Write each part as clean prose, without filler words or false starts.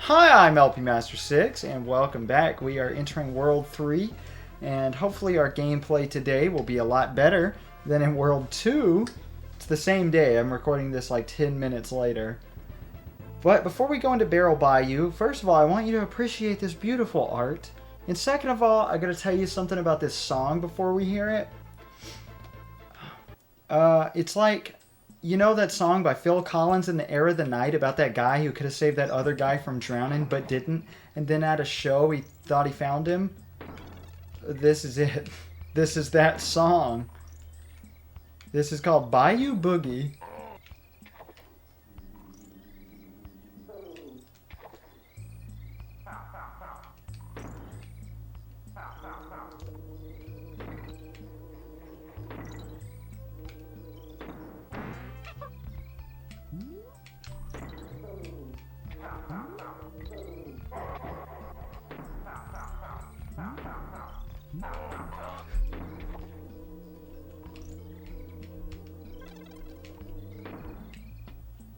Hi, I'm LP Master 6, and welcome back. We are entering World 3, and hopefully our gameplay today will be a lot better than in World 2. It's the same day. I'm recording this like 10 minutes later. But before we go into Barrel Bayou, first of all, I want you to appreciate this beautiful art. And second of all, I gotta tell you something about this song before we hear it. It's like, you know that song by Phil Collins, In the Air of the Night, about that guy who could have saved that other guy from drowning but didn't, and then at a show he thought he found him? This is it. This is that song. This is called Bayou Boogie.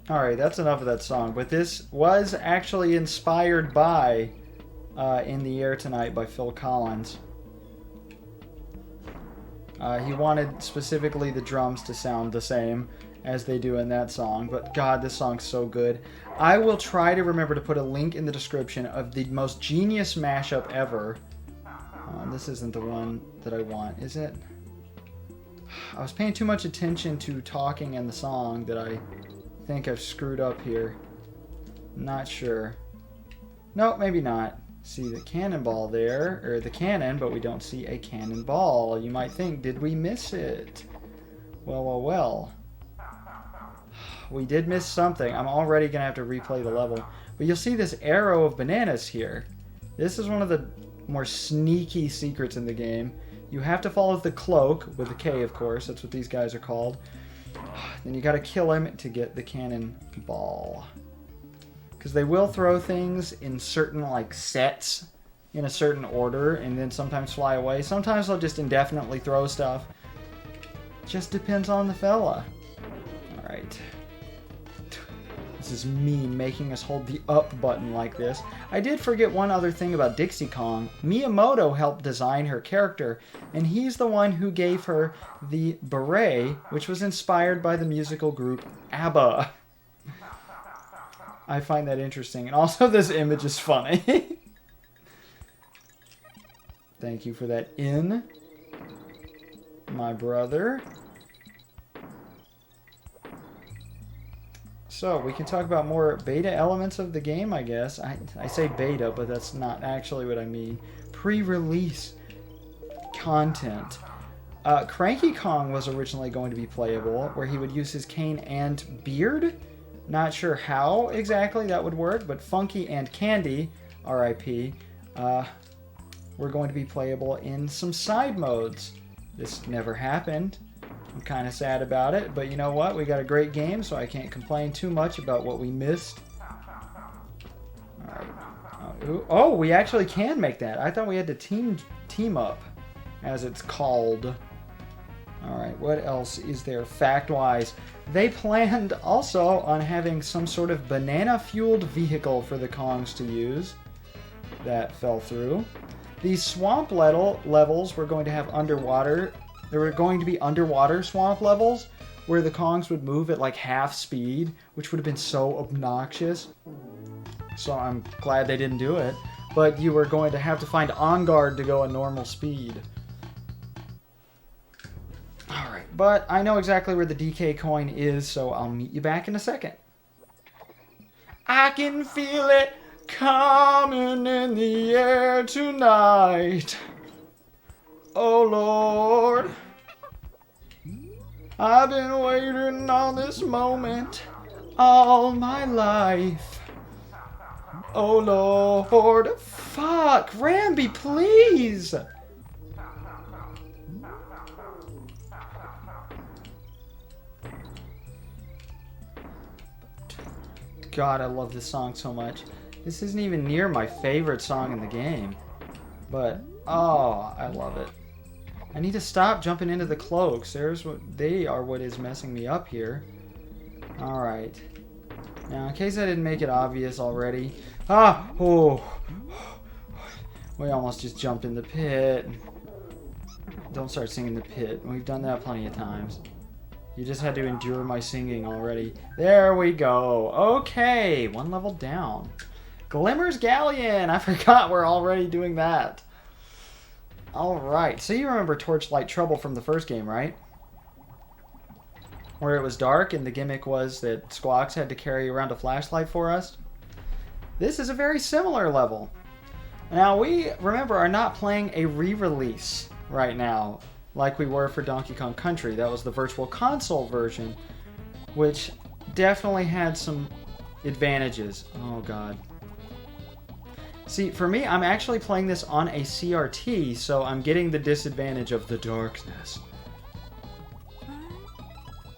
Alright, that's enough of that song, but this was actually inspired by In the Air Tonight by Phil Collins. He wanted specifically the drums to sound the same as they do in that song, but God, this song's so good. I will try to remember to put a link in the description of the most genius mashup ever. This isn't the one that I want, is it? I was paying too much attention to talking in the song that I think I've screwed up here. Not sure. No, maybe not. See the cannonball there, or the cannon, but we don't see a cannonball. You might think, did we miss it? Well, well, well. We did miss something. I'm already going to have to replay the level. But you'll see this arrow of bananas here. This is one of the more sneaky secrets in the game. You have to follow the cloak, with a K of course, that's what these guys are called. Then you gotta kill him to get the cannonball. Because they will throw things in certain like sets, in a certain order, and then sometimes fly away. Sometimes they'll just indefinitely throw stuff. Just depends on the fella. Alright. This is mean, making us hold the up button like this. I did forget one other thing about Dixie Kong. Miyamoto helped design her character, and he's the one who gave her the beret, which was inspired by the musical group ABBA. I find that interesting, and also this image is funny. Thank you for that in, my brother. So, we can talk about more beta elements of the game, I guess. I say beta, but that's not actually what I mean. Pre-release content. Cranky Kong was originally going to be playable, where he would use his cane and beard. Not sure how exactly that would work, but Funky and Candy, RIP, were going to be playable in some side modes. This never happened. I'm kind of sad about it, but you know what? We got a great game, so I can't complain too much about what we missed. Alright. Oh, we actually can make that. I thought we had to team up, as it's called. Alright, what else is there fact-wise? They planned also on having some sort of banana-fueled vehicle for the Kongs to use. That fell through. These swamp levels were going to have underwater... There were going to be underwater swamp levels where the Kongs would move at like half speed, which would have been so obnoxious. So I'm glad they didn't do it. But you were going to have to find On Guard to go at normal speed. Alright, but I know exactly where the DK coin is, so I'll meet you back in a second. I can feel it coming in the air tonight. Oh Lord, I've been waiting on this moment all my life. Oh Lord, fuck, Rambi, please. God, I love this song so much. This isn't even near my favorite song in the game, but oh, I love it. I need to stop jumping into the cloaks. They are what is messing me up here. Alright. Now, in case I didn't make it obvious already. Ah! Oh! We almost just jumped in the pit. Don't start singing the pit. We've done that plenty of times. You just had to endure my singing already. There we go. Okay, one level down. Glimmer's Galleon. I forgot we're already doing that. Alright, so you remember Torchlight Trouble from the first game, right? Where it was dark and the gimmick was that Squawks had to carry around a flashlight for us. This is a very similar level. Now, we, remember, are not playing a re-release right now like we were for Donkey Kong Country. That was the Virtual Console version, which definitely had some advantages. Oh, God. See, for me, I'm actually playing this on a CRT, so I'm getting the disadvantage of the darkness.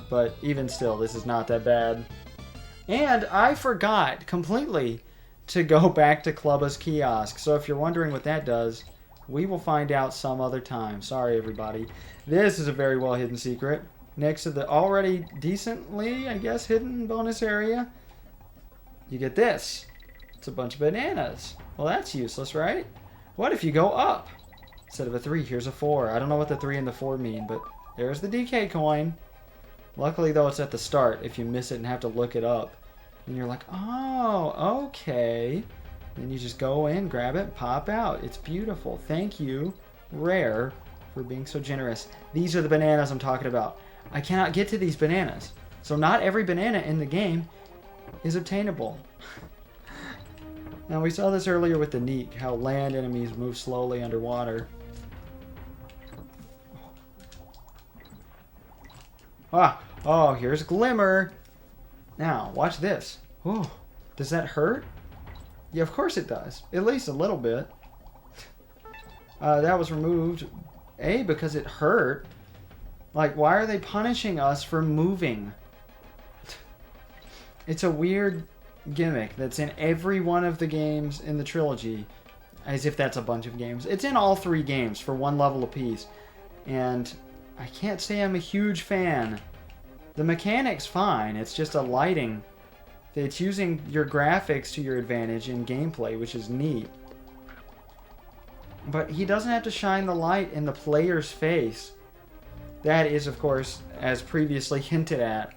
But even still, this is not that bad. And I forgot completely to go back to Clubba's kiosk. So if you're wondering what that does, we will find out some other time. Sorry, everybody. This is a very well hidden secret. Next to the already decently, I guess, hidden bonus area, you get this. It's a bunch of bananas. Well, that's useless, right? What if you go up? Instead of a 3, here's a 4. I don't know what the 3 and the 4 mean, but there's the DK coin. Luckily, though, it's at the start. If you miss it and have to look it up, and you're like, oh, okay. Then you just go in, grab it, pop out. It's beautiful. Thank you, Rare, for being so generous. These are the bananas I'm talking about. I cannot get to these bananas. So not every banana in the game is obtainable. Now, we saw this earlier with the Neek, how land enemies move slowly underwater. Oh, here's Glimmer. Now, watch this. Oh, does that hurt? Yeah, of course it does. At least a little bit. That was removed, A, because it hurt. Like, why are they punishing us for moving? It's a weird gimmick that's in every one of the games in the trilogy, as if that's a bunch of games. It's in all 3 games for 1 level apiece, and I can't say I'm a huge fan. The mechanic's fine, it's just a lighting. It's using your graphics to your advantage in gameplay, which is neat. But he doesn't have to shine the light in the player's face. That is, of course, as previously hinted at,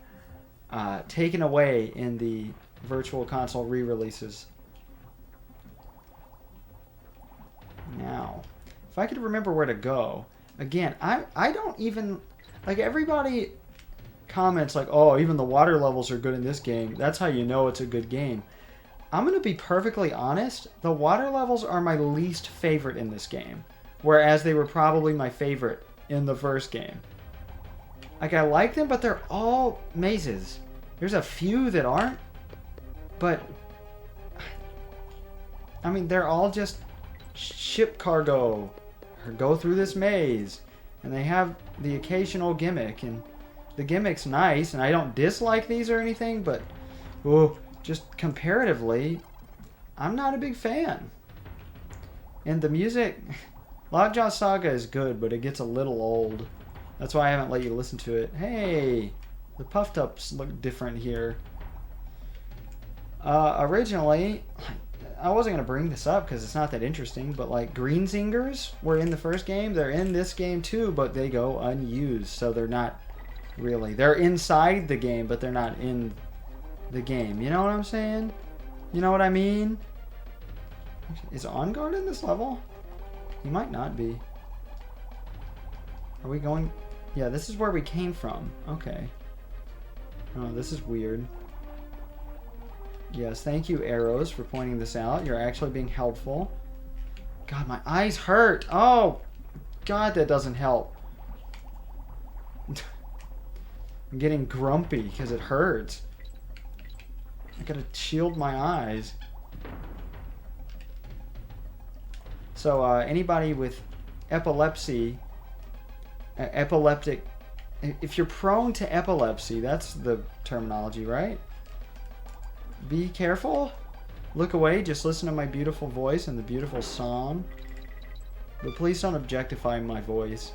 taken away in the Virtual Console re-releases. Now, if I could remember where to go, again, I don't even, like, everybody comments like, oh, even the water levels are good in this game. That's how you know it's a good game. I'm going to be perfectly honest. The water levels are my least favorite in this game, whereas they were probably my favorite in the first game. Like, I like them, but they're all mazes. There's a few that aren't, but I mean, they're all just ship cargo or go through this maze, and they have the occasional gimmick, and the gimmick's nice, and I don't dislike these or anything, but just comparatively, I'm not a big fan. And the music, Lockjaw Saga is good, but it gets a little old. That's why I haven't let you listen to it. Hey, the Puffed Ups look different here. Originally, I wasn't going to bring this up because it's not that interesting, but like Green Zingers were in the first game. They're in this game too, but they go unused, so they're not really. They're inside the game, but they're not in the game. You know what I'm saying? You know what I mean? Is On Guard in this level? He might not be. Are we going? Yeah, this is where we came from. Okay. Oh, this is weird. Yes, thank you, Arrows, for pointing this out. You're actually being helpful. God, my eyes hurt. Oh, God, that doesn't help. I'm getting grumpy because it hurts. I gotta shield my eyes. So, anybody with epilepsy, epileptic, if you're prone to epilepsy, that's the terminology, right? Be careful. Look away. Just listen to my beautiful voice and the beautiful song. But please don't objectify my voice.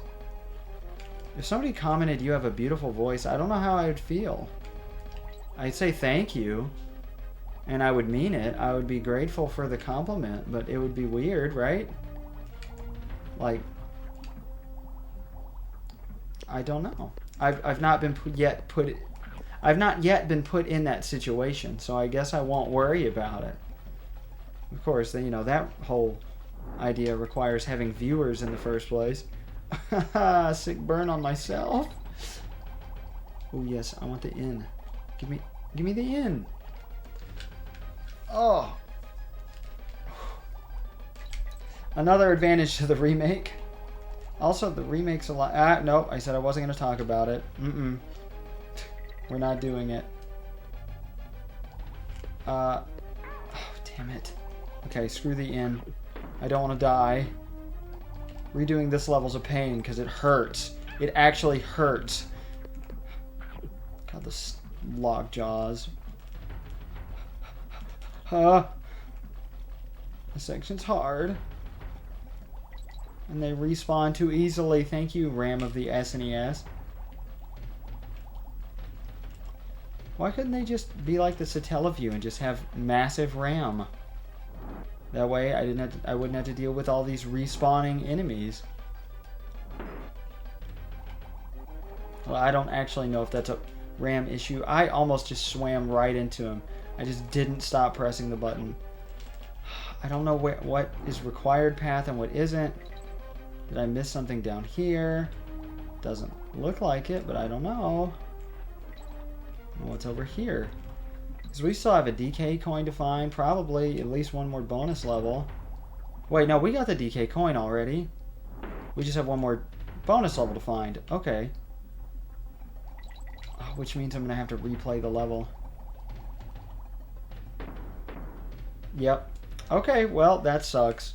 If somebody commented you have a beautiful voice, I don't know how I would feel. I'd say thank you. And I would mean it. I would be grateful for the compliment, but it would be weird, right? Like, I don't know. I've not been I've not yet been put in that situation, so I guess I won't worry about it. Of course, you know, that whole idea requires having viewers in the first place. Sick burn on myself. Oh yes, I want the inn. Give me the inn. Oh. Another advantage to the remake. Also, the remake's a lot. Nope, I said I wasn't going to talk about it. We're not doing it. Oh, damn it. Okay, screw the inn. I don't want to die. Redoing this level's a pain because it hurts. It actually hurts. God, the lock jaws. This section's hard. And they respawn too easily. Thank you, RAM of the SNES. Why couldn't they just be like the Satellaview and just have massive RAM? That way I wouldn't have to deal with all these respawning enemies. Well, I don't actually know if that's a RAM issue. I almost just swam right into him. I just didn't stop pressing the button. I don't know what is required path and what isn't. Did I miss something down here? Doesn't look like it, but I don't know. What's over here? Because we still have a DK coin to find. Probably at least one more bonus level. Wait, no, we got the DK coin already. We just have one more bonus level to find. Okay. Which means I'm going to have to replay the level. Yep. Okay, well, that sucks.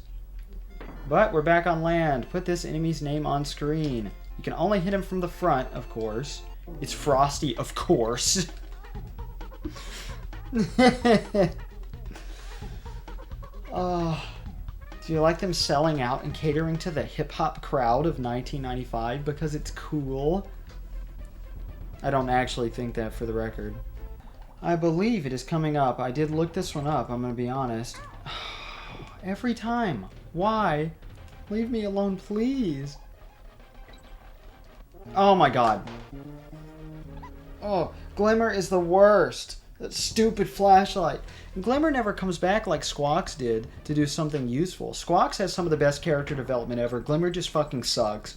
But we're back on land. Put this enemy's name on screen. You can only hit him from the front, of course. It's Frosty, of course. Oh, do you like them selling out and catering to the hip-hop crowd of 1995 because it's cool? I don't actually think that, for the record. I believe it is coming up. I did look this one up, I'm going to be honest. Every time. Why? Leave me alone, please. Oh my god. Oh, Glimmer is the worst. That stupid flashlight. And Glimmer never comes back like Squawks did to do something useful. Squawks has some of the best character development ever. Glimmer just fucking sucks.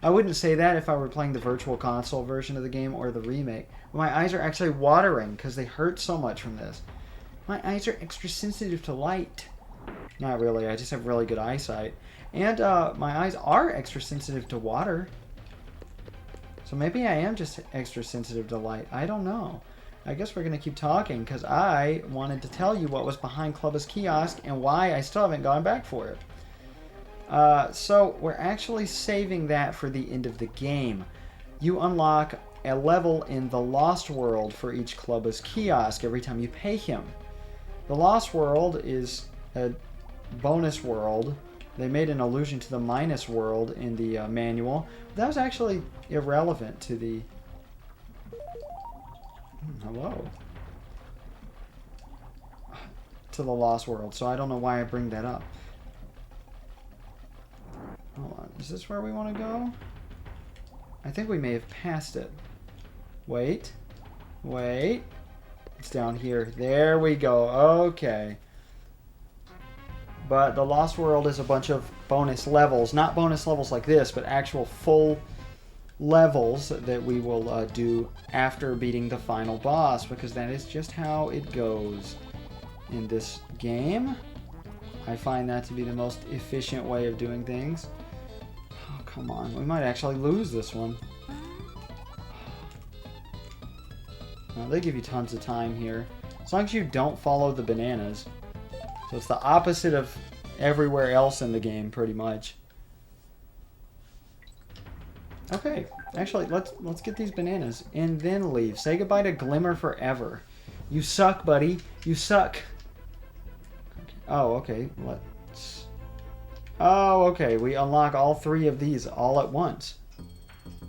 I wouldn't say that if I were playing the Virtual Console version of the game or the remake. But my eyes are actually watering because they hurt so much from this. My eyes are extra sensitive to light. Not really, I just have really good eyesight. And my eyes are extra sensitive to water. So maybe I am just extra sensitive to light. I don't know. I guess we're going to keep talking because I wanted to tell you what was behind Clubba's kiosk and why I still haven't gone back for it. So we're actually saving that for the end of the game. You unlock a level in the Lost World for each Clubba's kiosk every time you pay him. The Lost World is a bonus world. They made an allusion to the minus world in the manual. That was actually irrelevant to the... Hello. To the Lost World, so I don't know why I bring that up. Hold on, is this where we want to go? I think we may have passed it. Wait. Wait. It's down here. There we go. Okay. But the Lost World is a bunch of bonus levels. Not bonus levels like this, but actual full levels that we will do after beating the final boss, because that is just how it goes in this game. I find that to be the most efficient way of doing things. Oh, come on. We might actually lose this one. Well, they give you tons of time here. As long as you don't follow the bananas. So it's the opposite of everywhere else in the game, pretty much. Okay, actually, let's get these bananas and then leave. Say goodbye to Glimmer forever. You suck, buddy. You suck. Oh, okay. Let's... Oh, okay. We unlock all three of these all at once.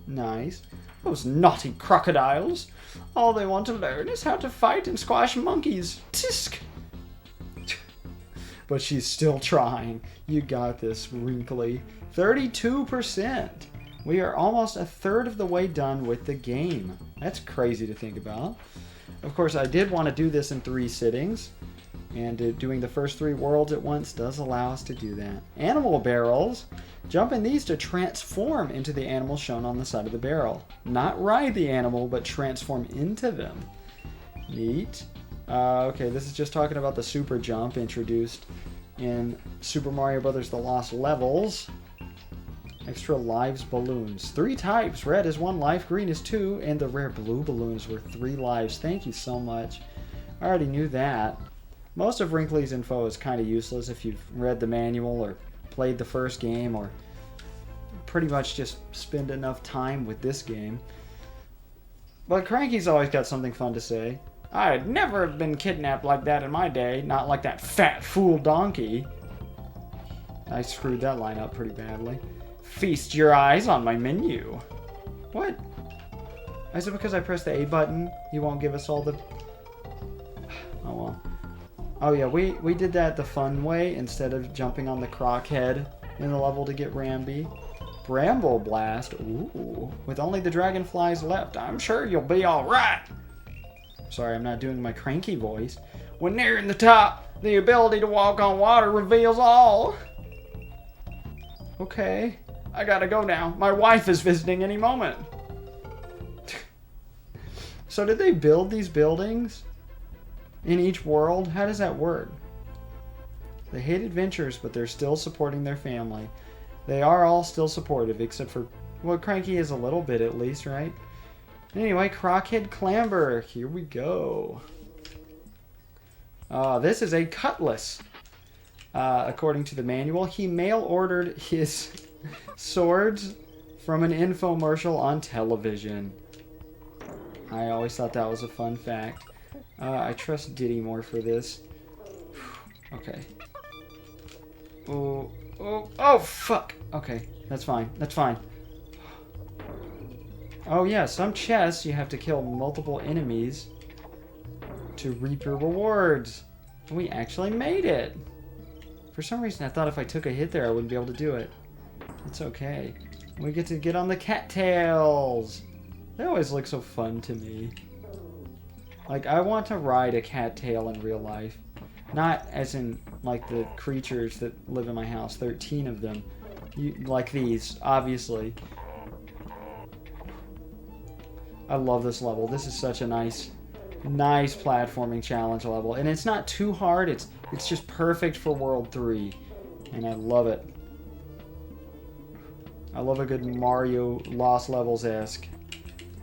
Nice. Those naughty crocodiles. All they want to learn is how to fight and squash monkeys. Tisk! But she's still trying. You got this, Wrinkly. 32%. We are almost a third of the way done with the game. That's crazy to think about. Of course, I did want to do this in 3 sittings. And doing the first 3 worlds at once does allow us to do that. Animal barrels. Jump in these to transform into the animal shown on the side of the barrel. Not ride the animal, but transform into them. Neat. Okay, this is just talking about the super jump introduced in Super Mario Bros. The Lost Levels. Extra lives balloons. 3 types. Red is 1 life, green is 2, and the rare blue balloons were 3 lives. Thank you so much. I already knew that. Most of Wrinkly's info is kind of useless if you've read the manual or played the first game or pretty much just spend enough time with this game. But Cranky's always got something fun to say. I'd never have been kidnapped like that in my day, not like that fat fool donkey. I screwed that line up pretty badly. Feast your eyes on my menu. What? Is it because I pressed the A button? He won't give us all the... Oh well. Oh yeah, we did that the fun way instead of jumping on the croc head in the level to get Rambi. Bramble Blast. Ooh. With only the dragonflies left, I'm sure you'll be alright. Sorry, I'm not doing my cranky voice. When nearing the top, the ability to walk on water reveals all. Okay, I gotta go now. My wife is visiting any moment. So did they build these buildings in each world? How does that work? They hate adventures, but they're still supporting their family. They are all still supportive, except for, well, Cranky is a little bit at least, right? Anyway, Crockhead Clamber. Here we go. This is a cutlass. According to the manual, he mail-ordered his swords from an infomercial on television. I always thought that was a fun fact. I trust Diddy more for this. Okay. Oh, fuck. Okay, that's fine. That's fine. Oh yeah, some chests you have to kill multiple enemies to reap your rewards. We actually made it. For some reason I thought if I took a hit there I wouldn't be able to do it. It's okay. We get to get on the cattails. They always look so fun to me. Like, I want to ride a cattail in real life. Not as in, like, the creatures that live in my house. 13 of them. Like these, obviously. I love this level. This is such a nice platforming challenge level. And it's not too hard. It's just perfect for World 3. And I love it. I love a good Mario Lost Levels-esque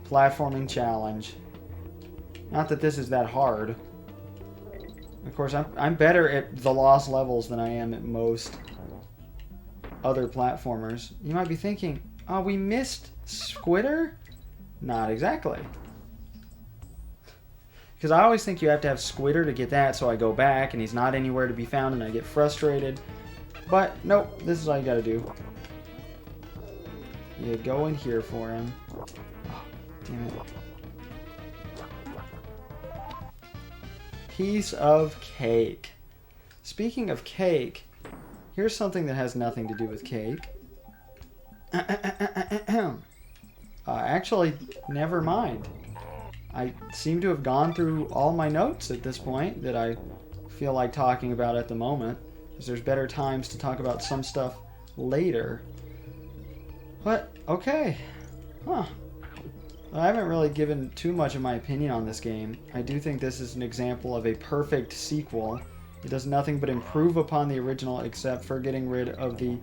platforming challenge. Not that this is that hard. Of course, I'm better at the Lost Levels than I am at most other platformers. You might be thinking, oh, we missed Squitter? Not exactly. Because I always think you have to have Squitter to get that, so I go back and he's not anywhere to be found and I get frustrated. But, nope, this is all you gotta do. You go in here for him. Oh, damn it. Piece of cake. Speaking of cake, here's something that has nothing to do with cake. Actually, never mind. I seem to have gone through all my notes at this point that I feel like talking about at the moment, because there's better times to talk about some stuff later. But, okay. Huh. I haven't really given too much of my opinion on this game. I do think this is an example of a perfect sequel. It does nothing but improve upon the original except for getting rid of the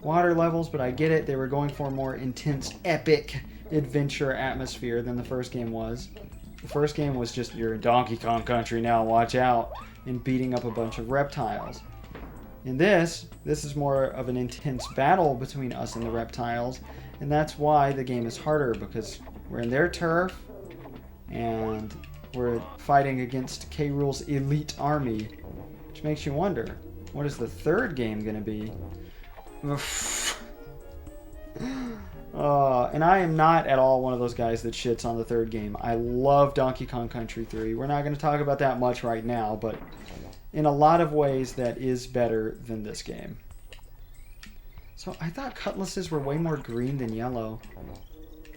water levels, but I get it. They were going for a more intense, epic adventure atmosphere than the first game was. The first game was just, you're in Donkey Kong Country now, watch out, and beating up a bunch of reptiles. In this is more of an intense battle between us and the reptiles, and that's why the game is harder, because we're in their turf, and we're fighting against K. Rool's elite army, which makes you wonder, what is the third game going to be? And I am not at all one of those guys that shits on the third game. I love Donkey Kong Country 3. We're not going to talk about that much right now, but in a lot of ways that is better than this game. So I thought cutlasses were way more green than yellow.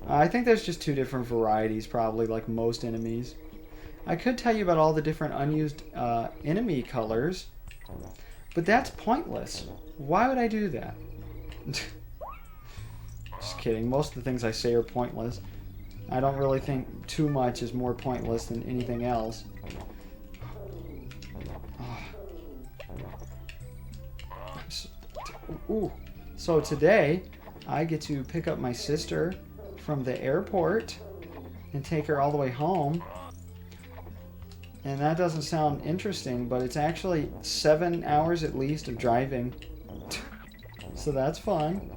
I think there's just two different varieties, probably, like most enemies. I could tell you about all the different unused enemy colors, but that's pointless. Why would I do that? Just kidding. Most of the things I say are pointless. I don't really think too much is more pointless than anything else. Ooh. So today, I get to pick up my sister from the airport and take her all the way home. And that doesn't sound interesting, but it's actually 7 hours at least of driving. So that's fun.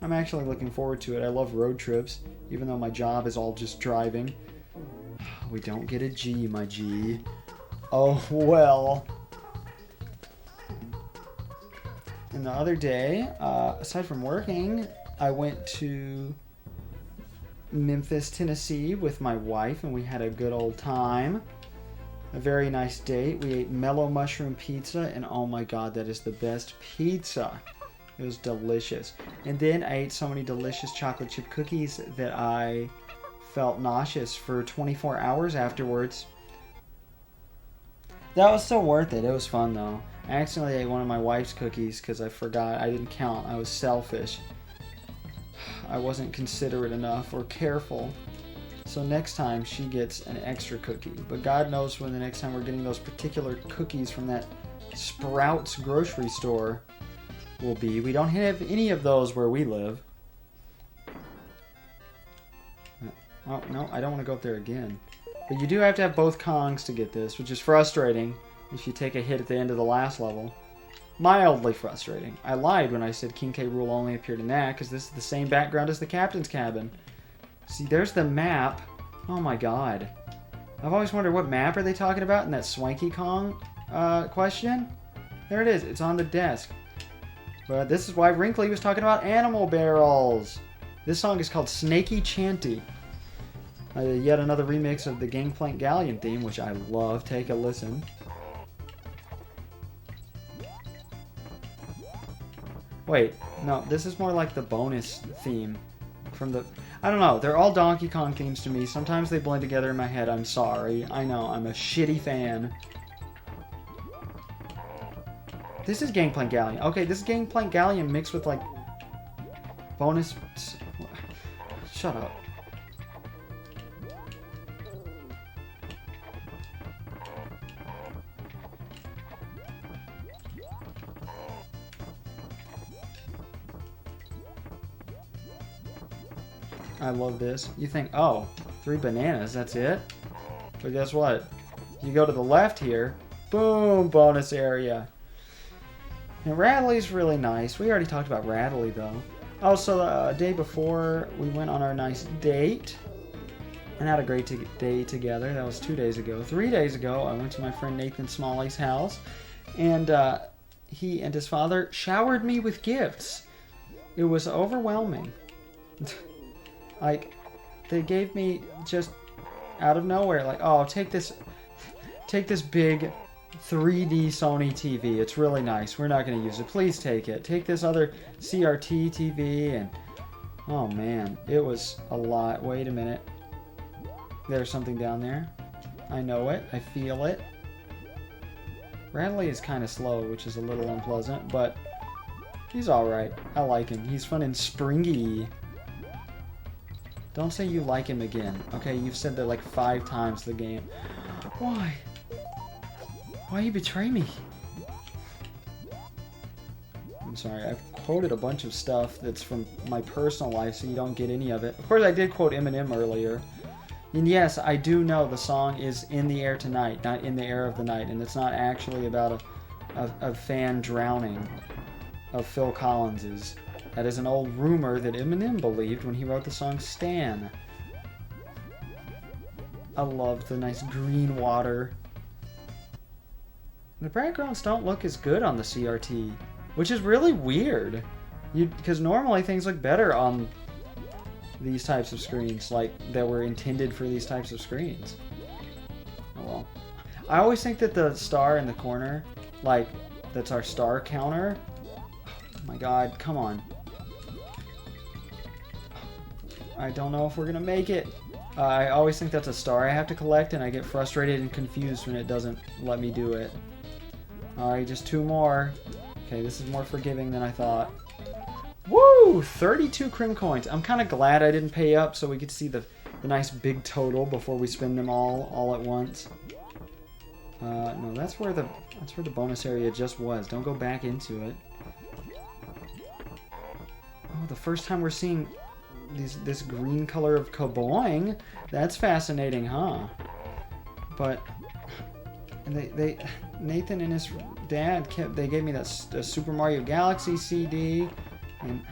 I'm actually looking forward to it. I love road trips, even though my job is all just driving. We don't get a G, my G. Oh, well. And the other day, aside from working, I went to Memphis, Tennessee with my wife, and we had a good old time. A very nice date. We ate mellow mushroom pizza, and oh my god, that is the best pizza. It was delicious. And then I ate so many delicious chocolate chip cookies that I felt nauseous for 24 hours afterwards. That was still worth it. It was fun, though. I accidentally ate one of my wife's cookies because I forgot. I didn't count. I was selfish. I wasn't considerate enough or careful. So next time she gets an extra cookie. But God knows when the next time we're getting those particular cookies from that Sprouts grocery store will be. We don't have any of those where we live. Oh, no, I don't want to go up there again. But you do have to have both Kongs to get this, which is frustrating if you take a hit at the end of the last level. Mildly frustrating. I lied when I said King K. Rool only appeared in that, because this is the same background as the captain's cabin. See, there's the map. Oh my god. I've always wondered, what map are they talking about in that Swanky Kong question? There it is. It's on the desk. But this is why Wrinkly was talking about animal barrels. This song is called Snaky Chanty. Yet another remix of the Gangplank Galleon theme, which I love. Take a listen. Wait, no, this is more like the bonus theme from the... I don't know, they're all Donkey Kong themes to me. Sometimes they blend together in my head. I'm sorry. I know, I'm a shitty fan. This is Gangplank Galleon. Okay, this is Gangplank Galleon mixed with, like, bonus... Shut up. I love this. You think, oh, 3 bananas, that's it? But guess what? You go to the left here, boom, bonus area. And Rattly's really nice. We already talked about Rattly, though. Oh, so the day before, we went on our nice date and had a great day together. That was 2 days ago. 3 days ago, I went to my friend Nathan Smalley's house, and he and his father showered me with gifts. It was overwhelming. Like, they gave me just out of nowhere, like, oh, take this big 3D Sony TV. It's really nice. We're not going to use it. Please take it. Take this other CRT TV, and oh man, it was a lot. Wait a minute. There's something down there. I know it. I feel it. Rattly is kind of slow, which is a little unpleasant, but he's alright. I like him. He's fun and springy. Don't say you like him again. Okay, you've said that like 5 times the game. Why? Why you betray me? I'm sorry, I've quoted a bunch of stuff that's from my personal life, so you don't get any of it. Of course, I did quote Eminem earlier. And yes, I do know the song is In the Air Tonight, not In the Air of the Night, and it's not actually about a fan drowning of Phil Collins's. That is an old rumor that Eminem believed when he wrote the song Stan. I love the nice green water. The backgrounds don't look as good on the CRT, which is really weird. Because normally things look better on these types of screens, like that were intended for these types of screens. Oh well. I always think that the star in the corner, like, that's our star counter. Oh my god, come on. I don't know if we're gonna make it. I always think that's a star I have to collect, and I get frustrated and confused when it doesn't let me do it. Alright, just 2 more. Okay, this is more forgiving than I thought. Woo! 32 crim coins. I'm kind of glad I didn't pay up so we could see the nice big total before we spend them all at once. No, that's where the bonus area just was. Don't go back into it. Oh, the first time we're seeing this green color of Kaboing. That's fascinating, huh? But Nathan and his dad they gave me that Super Mario Galaxy CD, and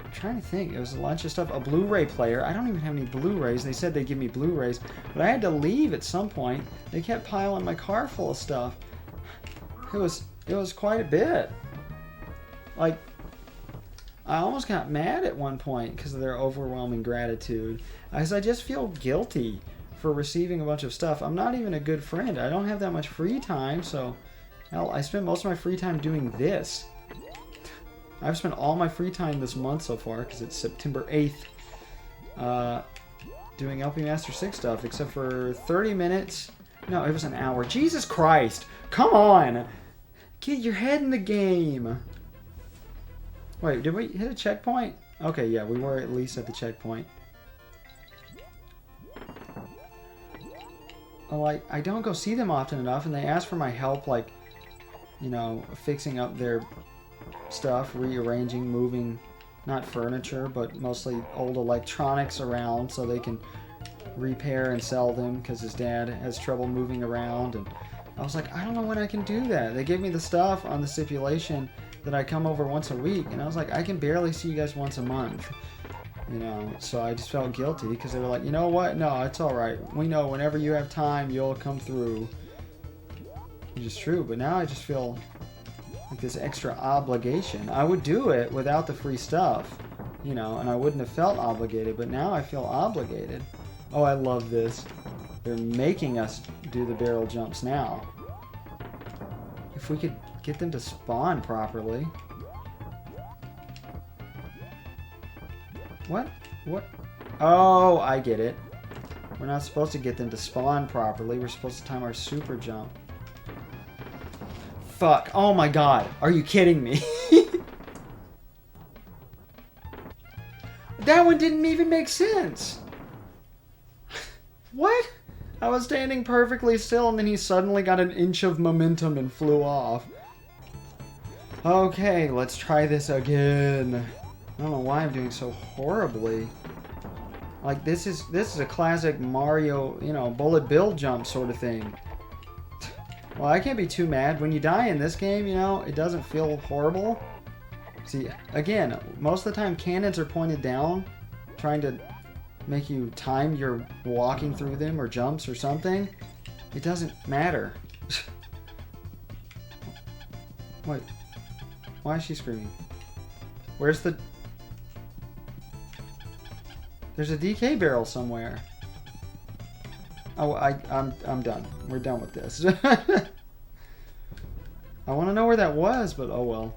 I'm trying to think. It was a bunch of stuff. A Blu-ray player. I don't even have any Blu-rays. They said they'd give me Blu-rays, but I had to leave at some point. They kept piling my car full of stuff. It was quite a bit. Like, I almost got mad at one point because of their overwhelming gratitude. As I just feel guilty for receiving a bunch of stuff. I'm not even a good friend. I don't have that much free time, so hell, I spend most of my free time doing this. I've spent all my free time this month so far, because it's September 8th, doing LP Master 6 stuff, except for 30 minutes. No, it was an hour. Jesus Christ! Come on! Get your head in the game! Wait, did we hit a checkpoint? Okay, yeah, we were at least at the checkpoint. Like, I don't go see them often enough, and they ask for my help, like, you know, fixing up their stuff, rearranging, moving, not furniture, but mostly old electronics around so they can repair and sell them, because his dad has trouble moving around. And I was like, I don't know when I can do that. They gave me the stuff on the stipulation that I come over once a week, and I was like, I can barely see you guys once a month. You know, so I just felt guilty because they were like, you know what? No, it's all right. We know whenever you have time, you'll come through. Which is true, but now I just feel like this extra obligation. I would do it without the free stuff, you know, and I wouldn't have felt obligated, but now I feel obligated. Oh, I love this. They're making us do the barrel jumps now. If we could get them to spawn properly. What? What? Oh, I get it. We're not supposed to get them to spawn properly. We're supposed to time our super jump. Fuck. Oh my god. Are you kidding me? That one didn't even make sense. What? I was standing perfectly still and then he suddenly got an inch of momentum and flew off. Okay, let's try this again. I don't know why I'm doing so horribly. Like, this is a classic Mario, you know, bullet bill jump sort of thing. Well, I can't be too mad. When you die in this game, you know, it doesn't feel horrible. See, again, most of the time cannons are pointed down, trying to make you time your walking through them or jumps or something. It doesn't matter. Wait. Why is she screaming? Where's the... There's a DK barrel somewhere. Oh, I'm done. We're done with this. I want to know where that was, but oh well.